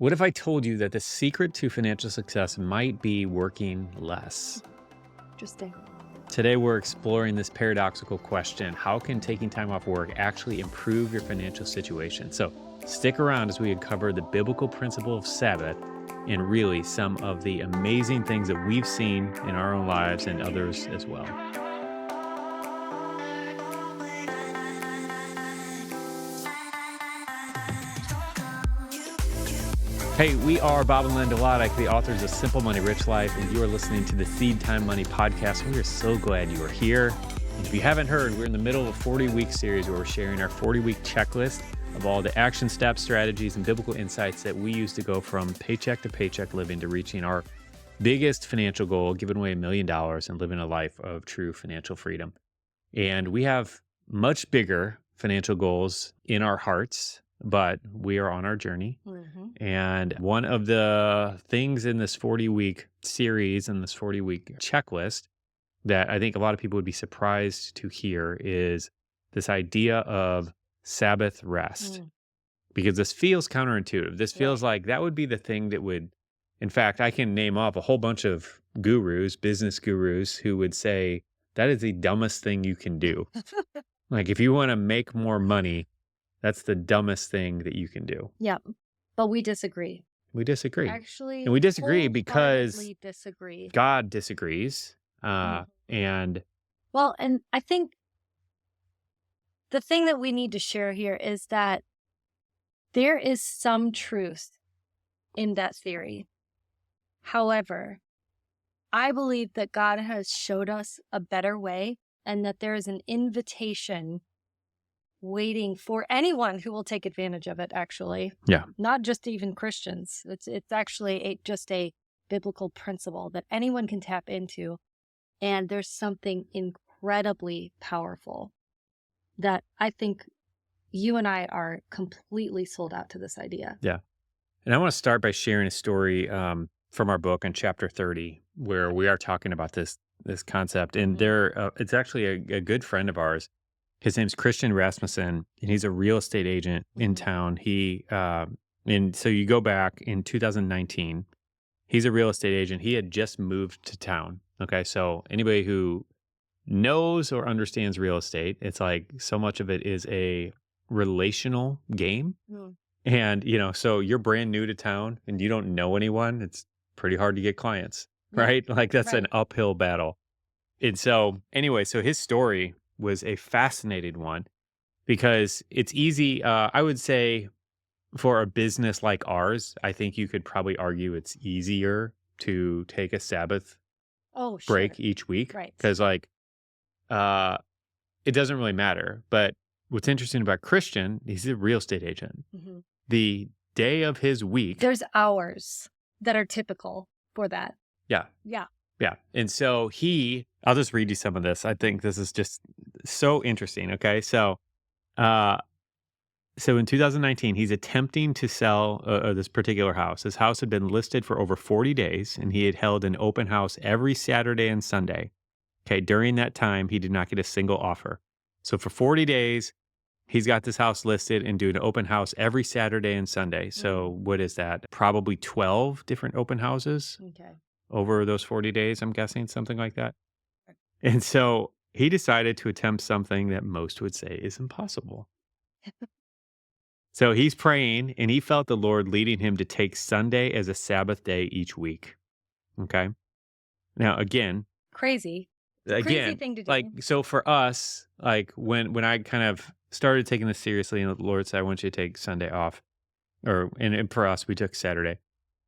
What if I told you that the secret to financial success might be working less? Interesting. Today, we're exploring this paradoxical question. How can taking time off work actually improve your financial situation? So stick around as we uncover the biblical principle of Sabbath and really some of the amazing things that we've seen in our own lives and others as well. Hey, we are Bob and Linda Lotich, the authors of Simple Money, Rich Life, and you are listening to the SeedTime Money podcast. We are so glad you are here. And if you haven't heard, we're in the middle of a 40-week series where we're sharing our 40-week checklist of all the action steps, strategies, and biblical insights that we use to go from paycheck to paycheck living to reaching our biggest financial goal, giving away $1 million and living a life of true financial freedom. And we have much bigger financial goals in our hearts, but we are on our journey. And one of the things in this 40-week series and this 40-week checklist that I think a lot of people would be surprised to hear is this idea of Sabbath rest. Because this feels counterintuitive. This feels like that would be the thing that would, in fact, I can name off a whole bunch of gurus, business gurus, who would say that is the dumbest thing you can do. Like if you want to make more money, that's the dumbest thing that you can do. Yep. But we disagree. We disagree. Actually, And we disagree because wholeheartedly disagree. God disagrees. And Well, and I think the thing that we need to share here is that there is some truth in that theory. However, I believe that God has showed us a better way and that there is an invitation waiting for anyone who will take advantage of it, actually. Yeah. Not just even Christians. It's actually just a biblical principle that anyone can tap into. And there's something incredibly powerful that I think you and I are completely sold out to this idea. Yeah. And I want to start by sharing a story from our book in chapter 30, where we are talking about this concept. And it's actually a good friend of ours. His name's Christian Rasmussen, and he's a real estate agent in town. And so you go back in 2019, he's a real estate agent. He had just moved to town. Okay. So anybody who knows or understands real estate, it's like so much of it is a relational game. And, so you're brand new to town and you don't know anyone. It's pretty hard to get clients, right? Like that's an uphill battle. And so anyway, so his story was a fascinating one because it's easy. I would say for a business like ours, I think you could probably argue it's easier to take a Sabbath break each week. Right. Because it doesn't really matter. But what's interesting about Christian, he's a real estate agent. The day of his week. There's hours that are typical for that. Yeah. Yeah. Yeah. And so I'll just read you some of this. I think this is just so interesting. Okay. So in 2019, he's attempting to sell this particular house. This house had been listed for over 40 days, and he had held an open house every Saturday and Sunday. Okay. During that time, he did not get a single offer. So for 40 days, he's got this house listed and doing an open house every Saturday and Sunday. So what is that? Probably 12 different open houses. Okay. Over those 40 days, I'm guessing, something like that. And so he decided to attempt something that most would say is impossible. So he's praying, and he felt the Lord leading him to take Sunday as a Sabbath day each week. Okay? Now, again. Crazy thing to do. So for us, when I kind of started taking this seriously, and the Lord said, I want you to take Sunday off. And for us, we took Saturday.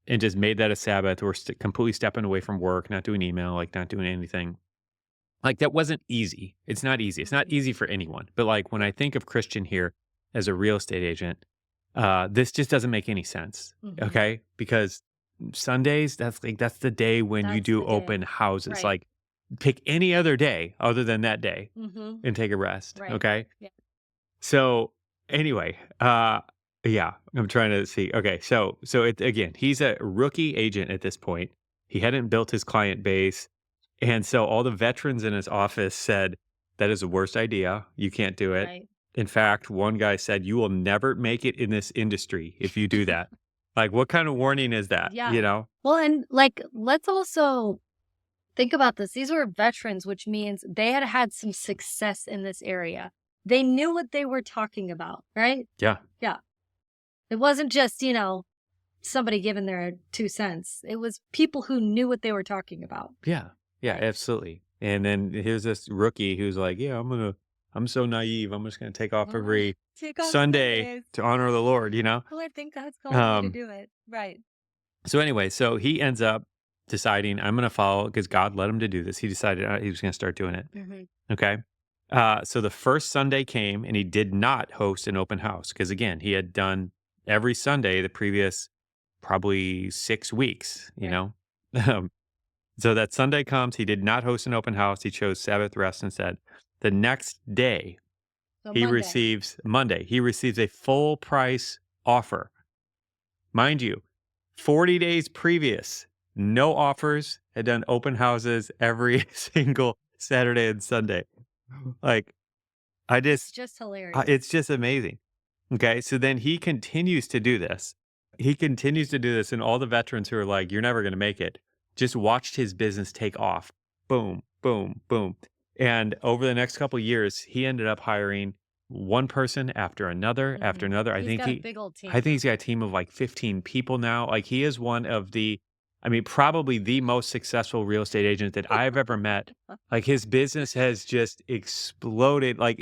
And just made that a Sabbath. We're completely stepping away from work, not doing email, not doing anything. That wasn't easy. It's not easy. It's not easy for anyone. But when I think of Christian here as a real estate agent, this just doesn't make any sense. Okay? Because Sundays, that's the day when you do open houses. Right. Pick any other day other than that day and take a rest. Right. Okay? Yeah. So anyway, yeah, I'm trying to see. Okay, so again, he's a rookie agent at this point. He hadn't built his client base. And so all the veterans in his office said, that is the worst idea. You can't do it. Right. In fact, one guy said, you will never make it in this industry if you do that. Like, what kind of warning is that? Yeah. You know? Well, and like, let's also think about this. These were veterans, which means they had had some success in this area. They knew what they were talking about, right? Yeah. Yeah. It wasn't just, somebody giving their 2 cents. It was people who knew what they were talking about. Yeah. Yeah, Right. absolutely. And then here's this rookie who's like, yeah, I'm so naive. I'm just going to take off every Take off Sunday Sundays. to honor the Lord, you know? Well, I think God's called me to Um, do it. Right. so anyway, so he ends up deciding I'm going to follow because God led him to do this. He decided he was going to start doing it. Mhm. Okay. So the first Sunday came and he did not host an open house because, again, he had done every Sunday the previous probably 6 weeks, you Right. know? Um, so that Sunday comes, he did not host an open house. He chose Sabbath rest instead. The next day, So Monday, he receives a full price offer. Mind you, 40 days previous, no offers, had done open houses every single Saturday and Sunday. Like, I It's just, just hilarious. it's just amazing. Okay. So then he continues to do this. He continues to do this. And all the veterans who are like, you're never going to make it, just watched his business take off. Boom, boom, boom. And over the next couple of years, he ended up hiring one person after another, after another. He's got a big old team. I think he's got a team of like 15 people now. Like he is one of probably the most successful real estate agent that I've ever met. Like his business has just exploded. Like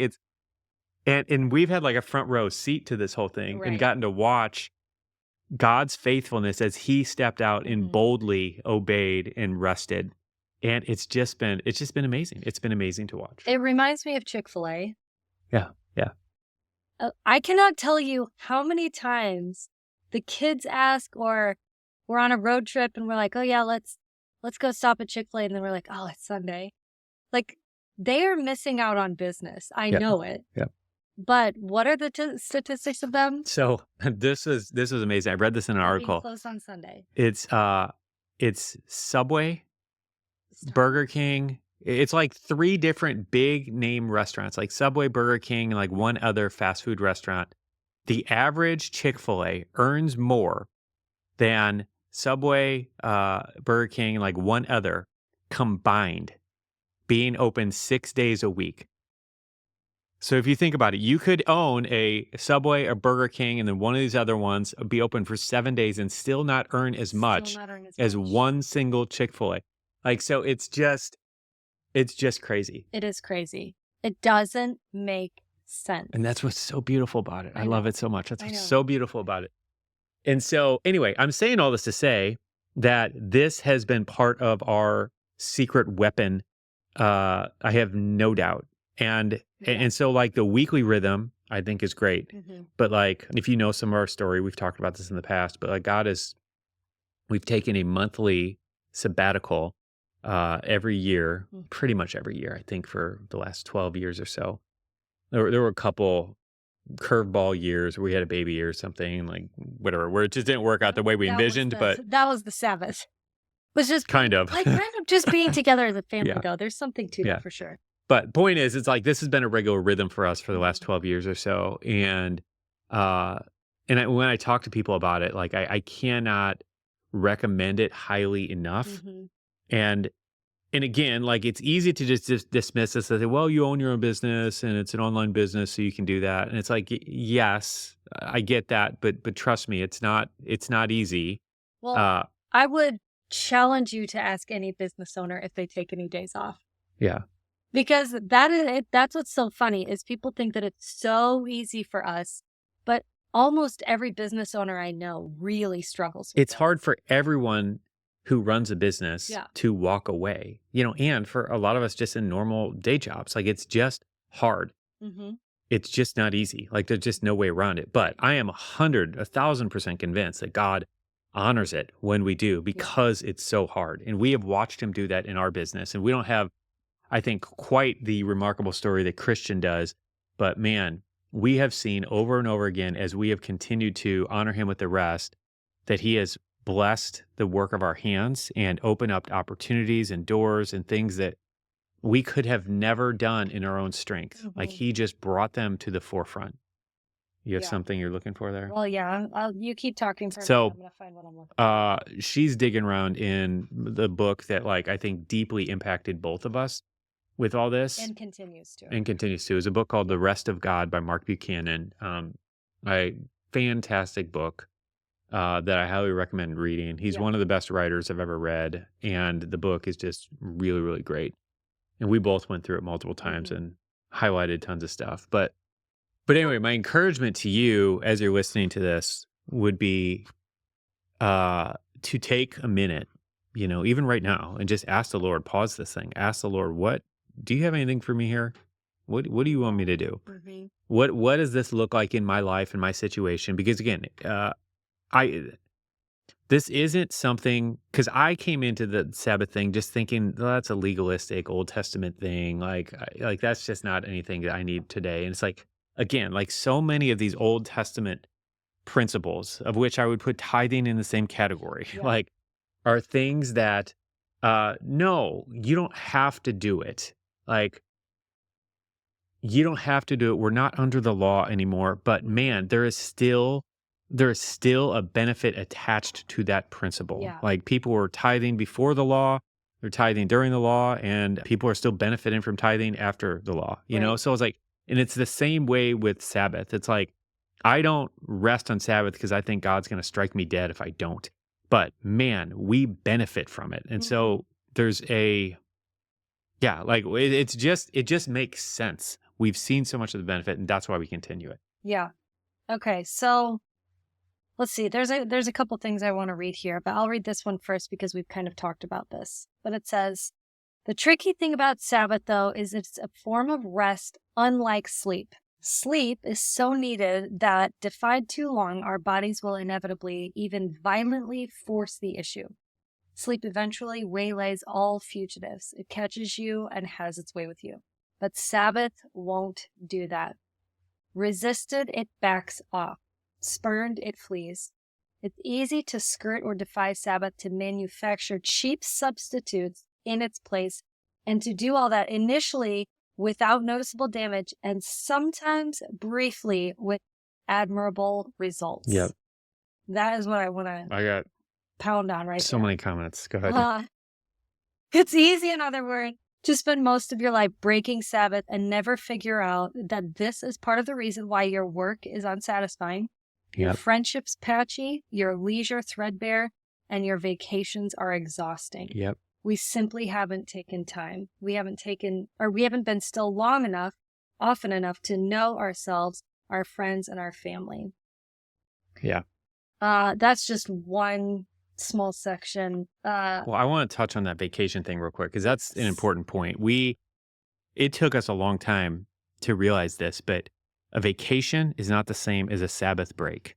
and we've had like a front row seat to this whole thing and Right. gotten to watch God's faithfulness as he stepped out and boldly obeyed and rested. And it's just been amazing. It's been amazing to watch. It reminds me of Chick-fil-A. Yeah. Yeah. I cannot tell you how many times the kids ask, or we're on a road trip and we're like, oh yeah, let's go stop at Chick-fil-A. And then we're like, oh, it's Sunday. Like they are missing out on business. I know it. Yeah. But what are the statistics of them? So this was amazing. I read this in an Being article. closed on Sunday. It's Subway, Burger King. It's like 3 different big name restaurants, like Subway, Burger King, and like one other fast food restaurant. The average Chick-fil-A earns more than Subway, Burger King, and like one other combined, being open 6 days a week. So if you think about it, you could own a Subway, a Burger King, and then one of these other ones be open for 7 days and still not earn as much as one single Chick-fil-A. Like, so it's just crazy. It is crazy. It doesn't make sense. And that's what's so beautiful about it. I love it so much. That's what's know. so beautiful about it. And so anyway, I'm saying all this to say that this has been part of our secret weapon. I have no doubt. And so like the weekly rhythm, I think is great. But like, if you know some of our story, we've talked about this in the past, but like we've taken a monthly sabbatical every year, pretty much every year, I think for the last 12 years or so. There were a couple curveball years where we had a baby or something, like whatever, where it just didn't work out the way we envisioned, but that was the Sabbath. It was just kind of just being together as a family though. There's something to that for sure. But point is, it's like this has been a regular rhythm for us for the last 12 years or so. And when I talk to people about it, like I cannot recommend it highly enough. And again, like it's easy to just dismiss this as, well, you own your own business and it's an online business, so you can do that. And it's like, yes, I get that, but trust me, it's not easy. Well, I would challenge you to ask any business owner if they take any days off. Yeah. Because that's what's so funny is people think that it's so easy for us, but almost every business owner I know really struggles with It's hard for everyone who runs a business to walk away, and for a lot of us just in normal day jobs, like it's just hard. It's just not easy. Like there's just no way around it. But I am 1,000% convinced that God honors it when we do because it's so hard. And we have watched him do that in our business. And we don't have, I think, quite the remarkable story that Christian does. But man, we have seen over and over again as we have continued to honor him with the rest, that he has blessed the work of our hands and opened up opportunities and doors and things that we could have never done in our own strength. Like he just brought them to the forefront. You have Yeah. something you're looking for there? Well, yeah. You keep talking for a minute. So, I'm gonna find what I'm looking for. she's digging around in the book that, like, I think deeply impacted both of us with all this And continues to. and continues to. Is a book called The Rest of God by Mark Buchanan. A fantastic book that I highly recommend reading. He's Yeah. one of the best writers I've ever read, and the book is just really, really great. And we both went through it multiple times Mhm. and highlighted tons of stuff. But anyway, my encouragement to you as you're listening to this would be to take a minute, even right now, and just ask the Lord, pause this thing, ask the Lord, what do you have anything for me here? What do you want me to do? Mm-hmm. What does this look like in my life and my situation? Because again, I this isn't something, because I came into the Sabbath thing just thinking, "Oh, that's a legalistic Old Testament thing. Like that's just not anything that I need today." And it's like, again, like so many of these Old Testament principles, of which I would put tithing in the same category, Yeah. like are things that, no, you don't have to do it. Like you don't have to do it. We're not under the law anymore. But man, there is still a benefit attached to that principle. Yeah. Like people were tithing before the law, they're tithing during the law, and people are still benefiting from tithing after the law. Right. So it's like, and it's the same way with Sabbath. It's like I don't rest on Sabbath because I think God's going to strike me dead if I don't. But man, we benefit from it, and Mhm. so there's a yeah, like it just makes sense. We've seen so much of the benefit, and that's why we continue it. Yeah. Okay. So let's see. There's a couple things I want to read here, but I'll read this one first because we've kind of talked about this. But it says, the tricky thing about Sabbath, though, is it's a form of rest unlike sleep. Sleep is so needed that, defied too long, our bodies will inevitably, even violently, force the issue. Sleep eventually waylays all fugitives. It catches you and has its way with you. But Sabbath won't do that. Resisted, it backs off. Spurned, it flees. It's easy to skirt or defy Sabbath, to manufacture cheap substitutes in its place, and to do all that initially without noticeable damage, and sometimes briefly with admirable results. Yep. That is what I want to I got pound on right so there. many comments. Go ahead. It's easy, in other words, to spend most of your life breaking Sabbath and never figure out that this is part of the reason why your work is unsatisfying, your Yep. friendships patchy, your leisure threadbare, and your vacations are exhausting. Yep. We simply haven't taken time. We haven't been still long enough, often enough, to know ourselves, our friends, and our family. Yeah. That's just one small section. Well, I want to touch on that vacation thing real quick because that's an Yes. important point. It took us a long time to realize this, but a vacation is not the same as a Sabbath break.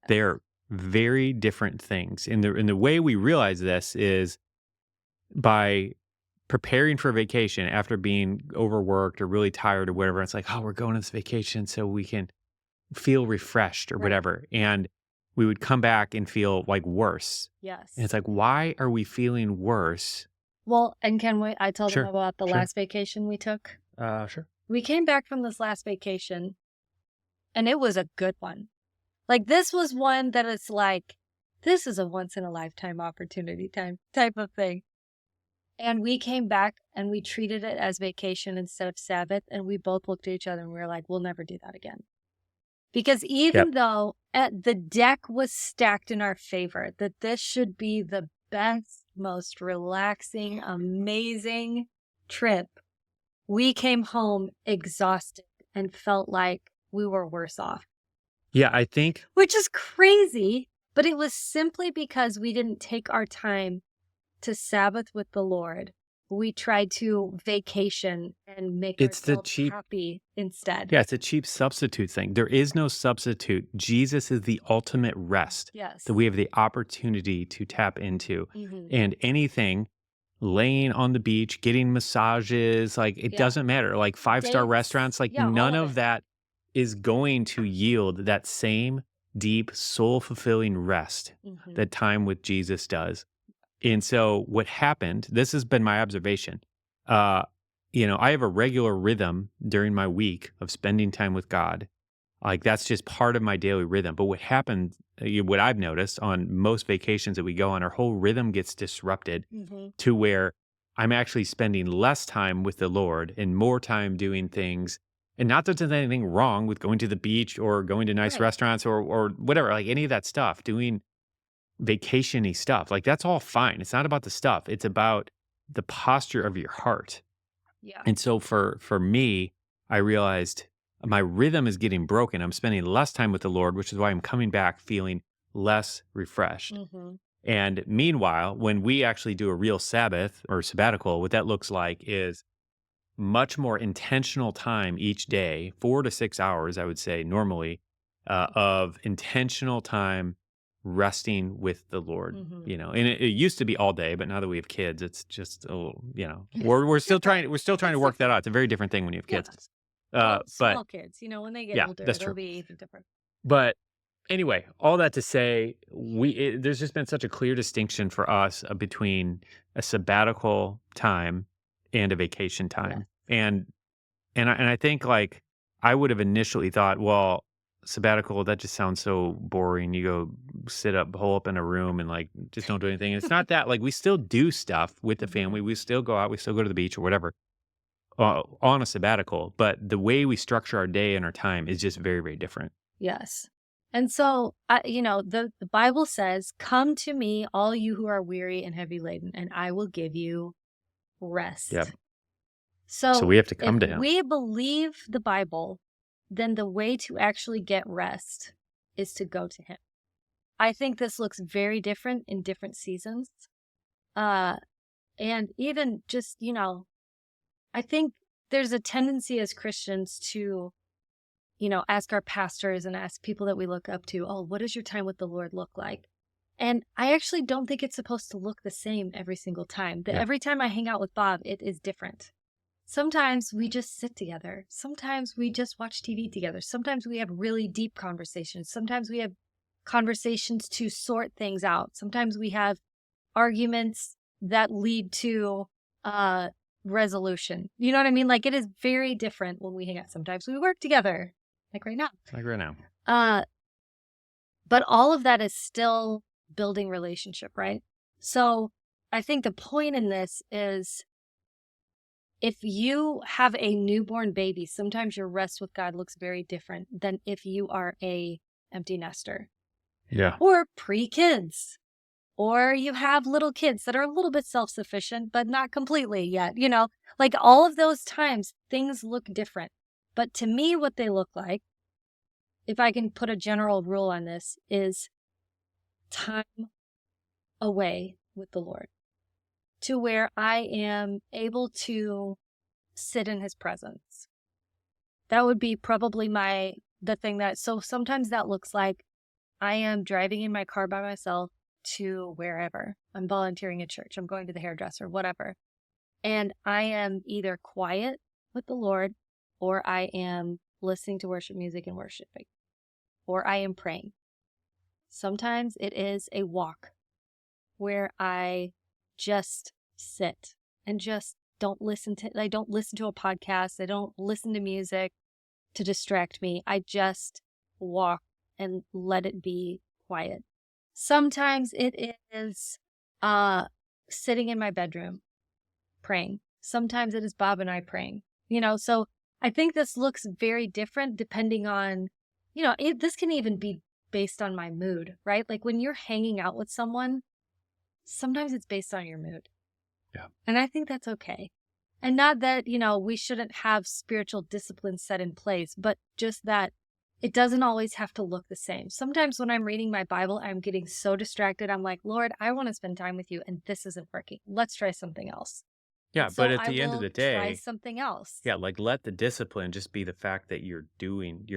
They're very different things. And the way we realize this is by preparing for vacation after being overworked or really tired or whatever. It's like, oh, we're going on this vacation so we can feel refreshed or Right. whatever. And we would come back and feel like worse. Yes. And it's like, why are we feeling worse? Well, and I tell Sure, them about the sure. last vacation we took? Sure. We came back from this last vacation, and it was a good one. Like, this was one that it's like, this is a once-in-a-lifetime opportunity type of thing. And we came back, and we treated it as vacation instead of Sabbath, and we both looked at each other, and we were like, we'll never do that again. Because even though the deck was stacked in our favor, that this should be the best, most relaxing, amazing trip, we came home exhausted and felt like we were worse off. Yeah, I think. Which is crazy, but it was simply because we didn't take our time to Sabbath with the Lord. We tried to vacation and make ourselves happy instead. Yeah, it's a cheap substitute thing. There is no substitute. Jesus is the ultimate rest that we have the opportunity to tap into. Mhm. And anything, laying on the beach, getting massages, like it doesn't matter. Like 5-star Dates. restaurants, like none of that is going to yield that same deep, soul-fulfilling rest Mhm. that time with Jesus does. And so what happened, this has been my observation. I have a regular rhythm during my week of spending time with God. Like that's just part of my daily rhythm. But what I've noticed on most vacations that we go on, our whole rhythm gets disrupted Mm-hmm. to where I'm actually spending less time with the Lord and more time doing things. And not that there's anything wrong with going to the beach or going to nice Right. restaurants or whatever, like any of that stuff, doing vacation-y stuff. Like that's all fine. It's not about the stuff. It's about the posture of your heart. Yeah. And so for me, I realized my rhythm is getting broken. I'm spending less time with the Lord, which is why I'm coming back feeling less refreshed. Mm-hmm. And meanwhile, when we actually do a real Sabbath or sabbatical, what that looks like is much more intentional time each day, 4 to 6 hours, I would say, normally, of intentional time resting with the Lord. Mm-hmm. And it used to be all day, but now that we have kids, it's just a little, we're still trying to It's work that different. out. It's a very different thing when you have kids. Yes. Well, But small kids, when they get yeah, older, that's it'll true. be even different. But anyway, all that to say, there's just been such a clear distinction for us between a sabbatical time and a vacation Yeah. time. And I think like I would have initially thought, well, sabbatical, that just sounds so boring. You go hole up in a room and like just don't do anything. And it's not that. Like we still do stuff with the Mm-hmm. family. We still go out. We still go to the beach or whatever on a sabbatical. But the way we structure our day and our time is just very, very different. Yes. And so, the Bible says, "Come to me, all you who are weary and heavy laden, and I will give you rest." Yep. So So we have to if come to him. we believe the Bible, then the way to actually get rest is to go to him. I think this looks very different in different seasons. And even just, I think there's a tendency as Christians to, ask our pastors and ask people that we look up to, oh, what does your time with the Lord look like? And I actually don't think it's supposed to look the same every single time. Yeah. Every time I hang out with Bob, it is different. Sometimes we just sit together. Sometimes we just watch TV together. Sometimes we have really deep conversations. Sometimes we have conversations to sort things out. Sometimes we have arguments that lead to resolution. You know what I mean? Like it is very different when we hang out. Sometimes we work together, like right now. Like right now. But all of that is still building relationship, right? So I think the point in this is if you have a newborn baby, sometimes your rest with God looks very different than if you are a empty nester. Yeah. Or pre-kids. Or you have little kids that are a little bit self-sufficient, but not completely yet. Like all of those times, things look different. But to me, what they look like, if I can put a general rule on this, is time away with the Lord to where I am able to sit in his presence. That would be probably the thing so sometimes that looks like I am driving in my car by myself to wherever. I'm volunteering at church. I'm going to the hairdresser, whatever. And I am either quiet with the Lord or I am listening to worship music and worshiping, or I am praying. Sometimes it is a walk where I just sit and just I don't listen to a podcast. I don't listen to music to distract me. I just walk and let it be quiet. Sometimes it is sitting in my bedroom praying. Sometimes it is Bob and I praying. So I think this looks very different depending on, this can even be based on my mood, right? Like when you're hanging out with someone, sometimes it's based on your mood. Yeah. And I think that's okay. And not that, we shouldn't have spiritual discipline set in place, but just that it doesn't always have to look the same. Sometimes when I'm reading my Bible, I'm getting so distracted. I'm like, Lord, I want to spend time with you, and this isn't working. Let's try something else. Yeah, So but at I the end of will the day, try something else. yeah, like let the discipline just be the fact that you're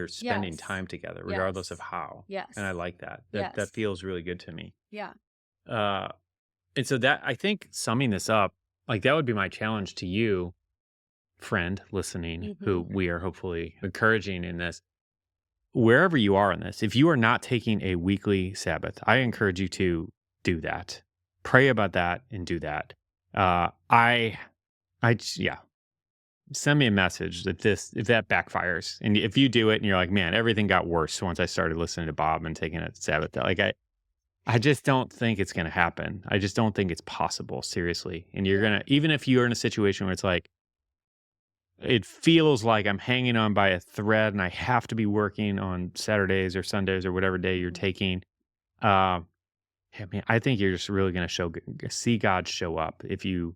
spending Yes. time together, regardless of Yes. how. Yes. And I like that. That Yes. feels really good to me. Yeah. And so that I think summing this up, like that would be my challenge to you, friend listening, who we are hopefully encouraging in this. Wherever you are in this, if you are not taking a weekly Sabbath, I encourage you to do that. Pray about that and do that. Yeah. send me a message if that backfires. And if you do it and you're like, man, everything got worse once I started listening to Bob and taking a Sabbath. Like I just don't think it's going to happen. I just don't think it's possible, seriously. And you're going to, even if you're in a situation where it's like, it feels like I'm hanging on by a thread and I have to be working on Saturdays or Sundays or whatever day you're taking. I mean, I think you're just really going to see God show up if you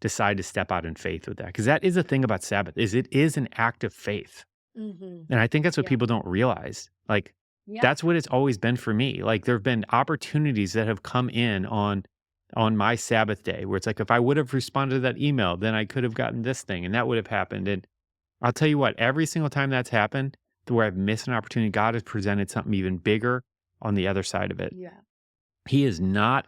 decide to step out in faith with that. Because that is the thing about Sabbath, is it is an act of faith. Mm-hmm. And I think that's what Yeah. people don't realize. Like, Yeah. that's what it's always been for me. Like, there have been opportunities that have come in on my Sabbath day where it's like, if I would have responded to that email, then I could have gotten this thing and that would have happened. And I'll tell you what, every single time that's happened, where I've missed an opportunity, God has presented something even bigger on the other side of it. Yeah. He is not,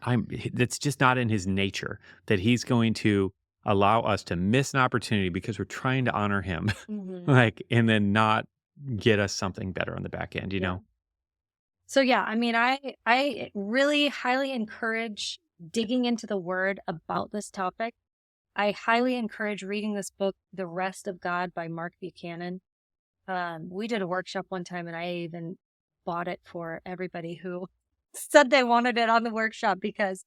that's just not in his nature that he's going to allow us to miss an opportunity because we're trying to honor him, Mm-hmm. like, and then not get us something better on the back end, you know? So yeah, I mean, I really highly encourage digging into the word about this topic. I highly encourage reading this book, The Rest of God by Mark Buchanan. We did a workshop one time and I even bought it for everybody who said they wanted it on the workshop because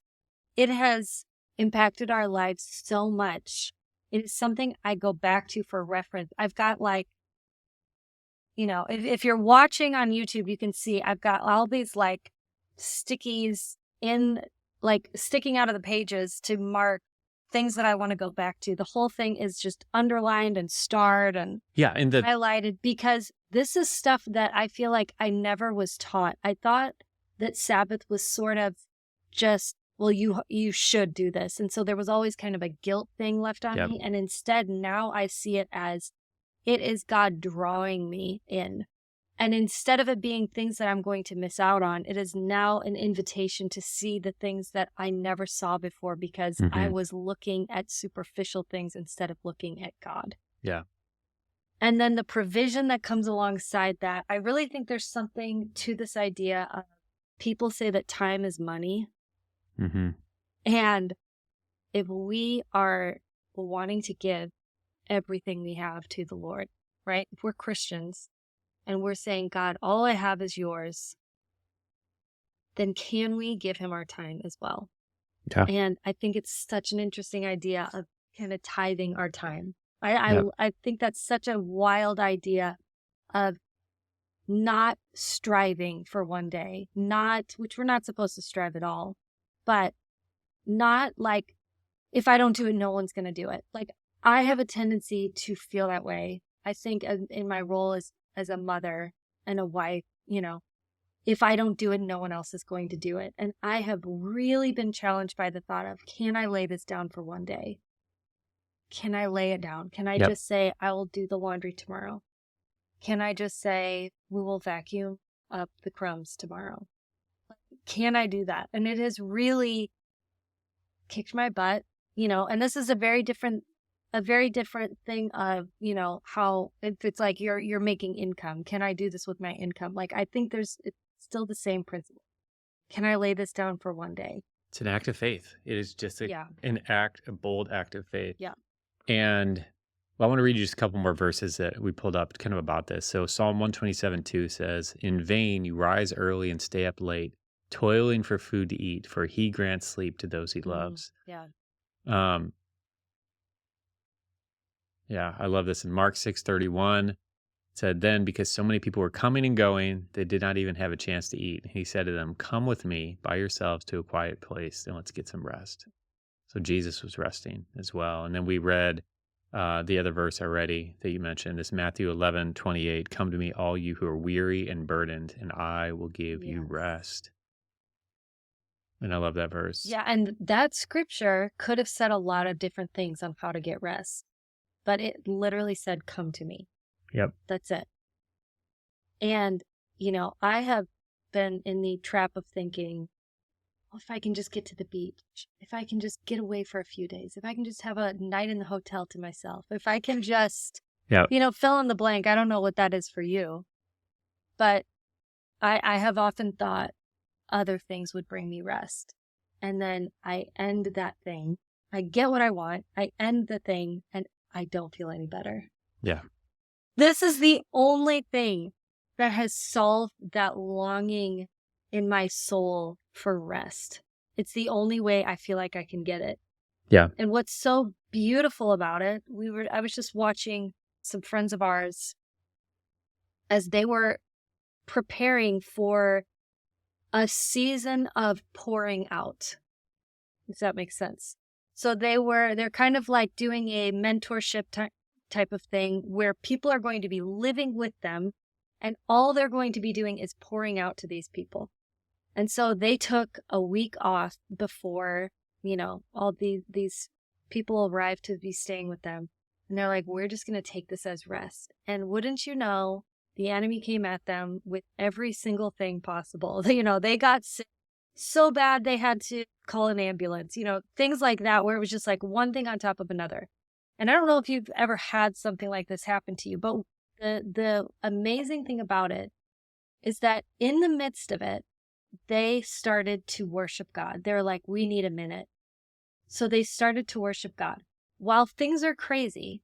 it has impacted our lives so much. It is something I go back to for reference. I've got like, you know, if you're watching on YouTube, you can see I've got all these like stickies in like sticking out of the pages to mark things that I want to go back to. The whole thing is just underlined and starred and And highlighted because this is stuff that I feel like I never was taught. I thought that Sabbath was sort of just, well, you should do this. And so there was always kind of a guilt thing left on me. And instead, now I see it as it is God drawing me in. And instead of it being things that I'm going to miss out on, it is now an invitation to see the things that I never saw before because I was looking at superficial things instead of looking at God. Yeah. And then the provision that comes alongside that, I really think there's something to this idea of people say that time is money. And if we are wanting to give everything we have to the Lord, right? If we're Christians and we're saying, God, all I have is yours, then can we give him our time as well? Yeah. And I think it's such an interesting idea of kind of tithing our time. I think that's such a wild idea of not striving for one day, which we're not supposed to strive at all, but not like, if I don't do it, no one's going to do it. Like, I have a tendency to feel that way. I think in my role as a mother and a wife, you know, if I don't do it, no one else is going to do it. And I have really been challenged by the thought of, can I lay this down for one day? Can I lay it down? Can I just say, I will do the laundry tomorrow? Can I just say, we will vacuum up the crumbs tomorrow? Can I do that? And it has really kicked my butt, you know, and this is a very different thing of, you know, how if it's like you're making income, can I do this with my income? Like, I think it's still the same principle. Can I lay this down for one day? It's an act of faith. It is just a bold act of faith. Yeah. And I want to read you just a couple more verses that we pulled up kind of about this. So Psalm 127:2 says, "In vain you rise early and stay up late, toiling for food to eat, for he grants sleep to those he loves." Yeah. Yeah, I love this. In Mark 6:31, it said, "Then because so many people were coming and going, they did not even have a chance to eat. He said to them, 'Come with me by yourselves to a quiet place and let's get some rest.'" So Jesus was resting as well. And then we read the other verse already that you mentioned, this Matthew 11:28, "Come to me, all you who are weary and burdened, and I will give you rest." And I love that verse. Yeah, and that scripture could have said a lot of different things on how to get rest, but it literally said, "Come to me." Yep. That's it. And, you know, I have been in the trap of thinking, well, if I can just get to the beach, if I can just get away for a few days, if I can just have a night in the hotel to myself, if I can just, you know, fill in the blank. I don't know what that is for you, but I have often thought other things would bring me rest. And then I end that thing. I get what I want. I end the thing and I don't feel any better. Yeah. This is the only thing that has solved that longing in my soul for rest. It's the only way I feel like I can get it. Yeah. And what's so beautiful about it, I was just watching some friends of ours as they were preparing for a season of pouring out. Does that make sense? So they're kind of like doing a mentorship type of thing where people are going to be living with them, and all they're going to be doing is pouring out to these people. And so they took a week off before, all these people arrived to be staying with them. And they're like, we're just going to take this as rest. And wouldn't you know, the enemy came at them with every single thing possible. They got sick so bad they had to call an ambulance, things like that, where it was just like one thing on top of another. And I don't know if you've ever had something like this happen to you, but the amazing thing about it is that in the midst of it, they started to worship God. They're like, we need a minute. So they started to worship God. While things are crazy,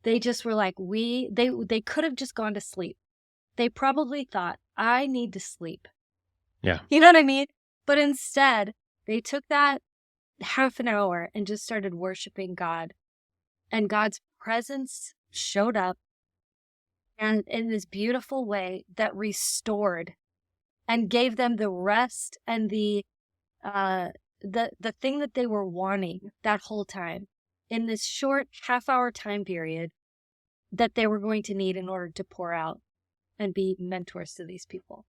they just were like, they could have just gone to sleep. They probably thought, I need to sleep. Yeah. You know what I mean? But instead, they took that half an hour and just started worshiping God. And God's presence showed up, and in this beautiful way that restored and gave them the rest and the thing that they were wanting that whole time in this short half-hour time period that they were going to need in order to pour out and be mentors to these people.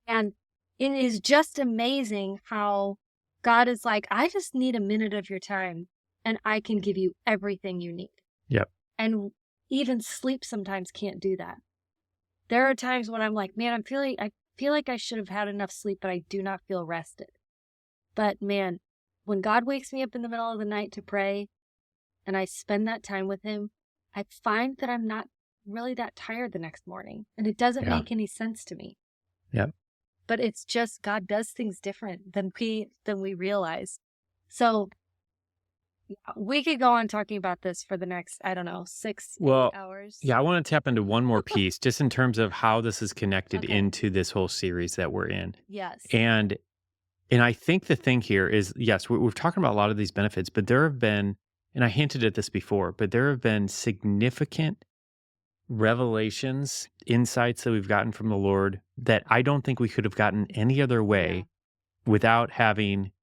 And it is just amazing how God is like, I just need a minute of your time and I can give you everything you need. Yep. And even sleep sometimes can't do that. There are times when I'm like, man, I feel like I should have had enough sleep, but I do not feel rested. But man, when God wakes me up in the middle of the night to pray and I spend that time with him, I find that I'm not really that tired the next morning. And it doesn't make any sense to me. Yep. But it's just God does things different than we realize. So we could go on talking about this for the next, I don't know, 8 hours. Yeah, I want to tap into one more piece just in terms of how this is connected into this whole series that we're in. Yes. And I think the thing here is, yes, we're talking about a lot of these benefits, but there have been, and I hinted at this before, but there have been significant revelations, insights that we've gotten from the Lord that I don't think we could have gotten any other way without having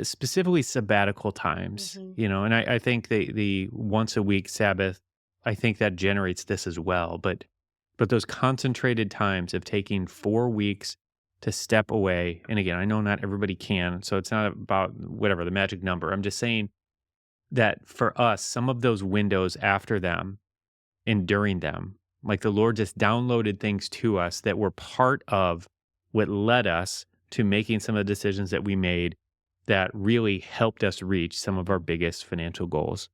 specifically sabbatical times, and I think the once a week Sabbath, I think that generates this as well. But those concentrated times of taking 4 weeks to step away, and again, I know not everybody can, so it's not about whatever the magic number. I'm just saying that for us, some of those windows after them and during them, like the Lord just downloaded things to us that were part of what led us to making some of the decisions that we made that really helped us reach some of our biggest financial goals.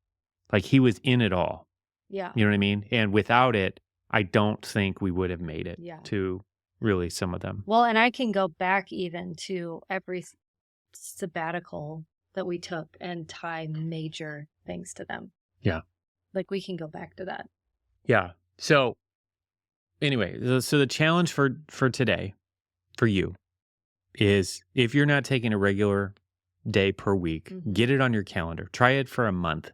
Like he was in it all. Yeah. You know what I mean? And without it, I don't think we would have made it to really some of them. Well, and I can go back even to every sabbatical that we took and tie major things to them. Yeah. Like we can go back to that. Yeah. So anyway, so the challenge for today, for you, is if you're not taking a regular day per week, get it on your calendar. Try it for a month.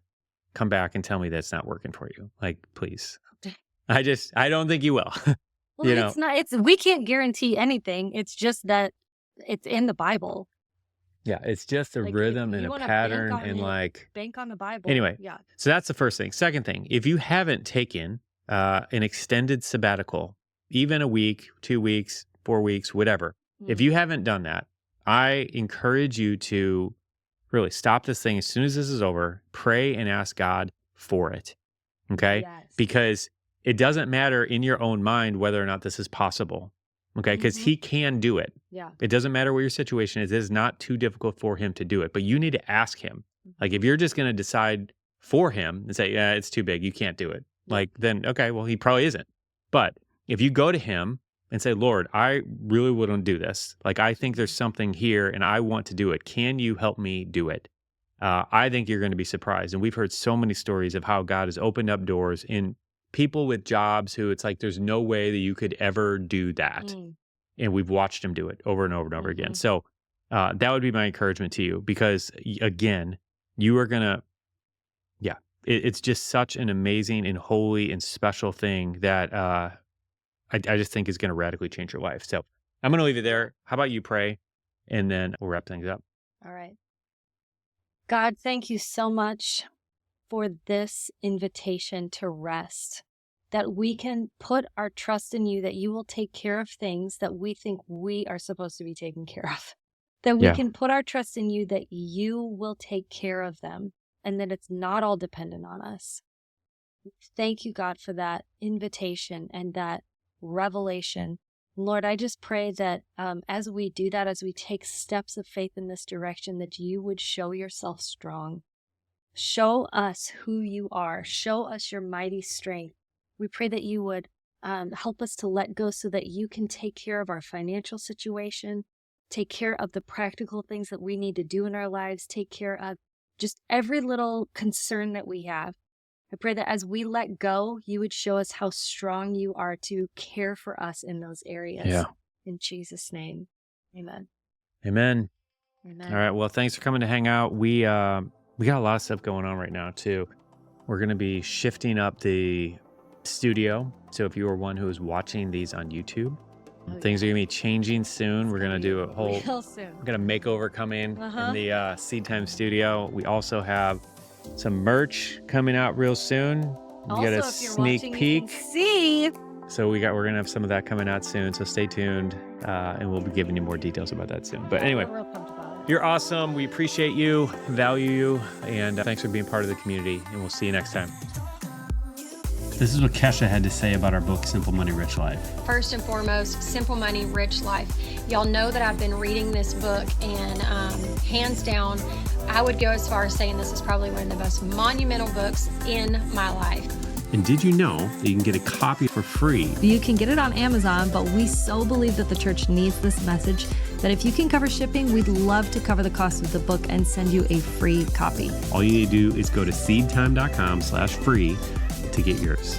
Come back and tell me that's not working for you. Like, please. I don't think you will. Well, we can't guarantee anything. It's just that it's in the Bible. Yeah, it's just a rhythm and a pattern and bank on the Bible. Anyway, yeah. So that's the first thing. Second thing, if you haven't taken an extended sabbatical, even a week, 2 weeks, 4 weeks, whatever, if you haven't done that, I encourage you to really stop this thing as soon as this is over, pray and ask God for it. Okay? Yes. Because it doesn't matter in your own mind whether or not this is possible. Okay? Because he can do it. Yeah. It doesn't matter what your situation is. It is not too difficult for him to do it. But you need to ask him. Like if you're just going to decide for him and say, yeah, it's too big, you can't do it. Like then, okay, well, he probably isn't. But if you go to him and say, Lord, I really wouldn't do this. Like I think there's something here and I want to do it. Can you help me do it? I think you're going to be surprised. And we've heard so many stories of how God has opened up doors in people with jobs who it's like there's no way that you could ever do that. And we've watched him do it over and over and over again. So that would be my encouragement to you, because again, you are going to, it's just such an amazing and holy and special thing that I just think is going to radically change your life. So I'm going to leave it there. How about you pray, and then we'll wrap things up. All right. God, thank you so much for this invitation to rest, that we can put our trust in you, that you will take care of things that we think we are supposed to be taking care of, that we can put our trust in you, that you will take care of them, and that it's not all dependent on us. Thank you, God, for that invitation and that revelation. Lord, I just pray that as we do that, as we take steps of faith in this direction, that you would show yourself strong. Show us who you are. Show us your mighty strength. We pray that you would help us to let go so that you can take care of our financial situation, take care of the practical things that we need to do in our lives, take care of just every little concern that we have. I pray that as we let go, you would show us how strong you are to care for us in those areas. Yeah. In Jesus' name, amen. Amen. Amen. All right. Well, thanks for coming to hang out. We got a lot of stuff going on right now too. We're going to be shifting up the studio. So if you are one who is watching these on YouTube, things are going to be changing soon. We're going to do a whole makeover coming in the SeedTime studio. We also have some merch coming out real soon. We got a sneak peek. So we're going to have some of that coming out soon. So stay tuned, and we'll be giving you more details about that soon. But anyway, you're awesome. We appreciate you, value you, and thanks for being part of the community. And we'll see you next time. This is what Kesha had to say about our book, Simple Money, Rich Life. First and foremost, Simple Money, Rich Life. Y'all know that I've been reading this book, and hands down, I would go as far as saying this is probably one of the most monumental books in my life. And did you know that you can get a copy for free? You can get it on Amazon, but we so believe that the church needs this message that if you can cover shipping, we'd love to cover the cost of the book and send you a free copy. All you need to do is go to seedtime.com/free to get yours.